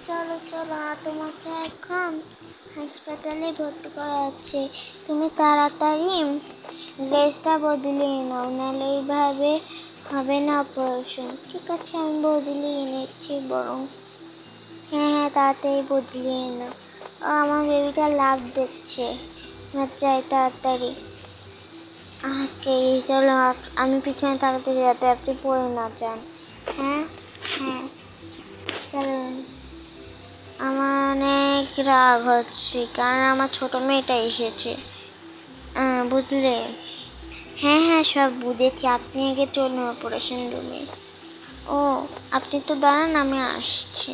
চলো চলো, তোমাকে এখন হাসপাতালে ভর্তি করা হচ্ছে। তুমি তাড়াতাড়ি ড্রেসটা বদলিয়ে নাও, নাহলে এইভাবে হবে না অপারেশন। ঠিক আছে, আমি বদলিয়ে নিচ্ছি বরং। হ্যাঁ হ্যাঁ, তাড়াতাড়ি বদলিয়ে নাও। আমার বেবিটা লাভ দিচ্ছে, যাই তাড়াতাড়ি। ওকে চলো, আমি পিছনে থাকতে যাতে আপনি পড়ে না যান। হ্যাঁ হ্যাঁ চলো। আমার অনেক রাগ হচ্ছে, কারণ আমার ছোট মেয়েটা এসেছে। বুঝলে? হ্যাঁ হ্যাঁ, সব বুঝেছি। আপনি আগে চলুন অপারেশন রুমে। ও, আপনি তো দাঁড়ান, আমি আসছি।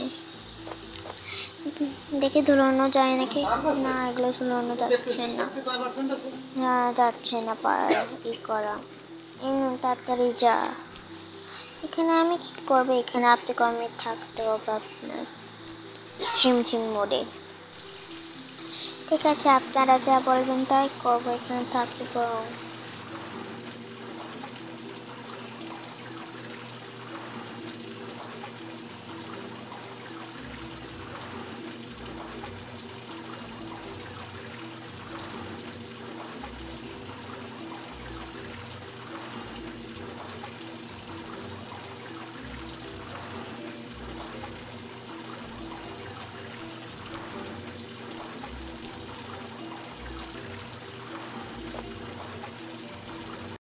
দেখে ধুলানো যায় নাকি? না, এগুলো ধুলানো যাচ্ছে না। হ্যাঁ, যাচ্ছে না ই করা। তাড়াতাড়ি যা। এখানে আমি কি করবো? এখানে আপনি কমে থাকতে হবে আপনার ঝিমঝিম মোড়ে। ঠিক আছে, আপনারা যা বলবেন তাই করবো, এখানে থাকি বরং।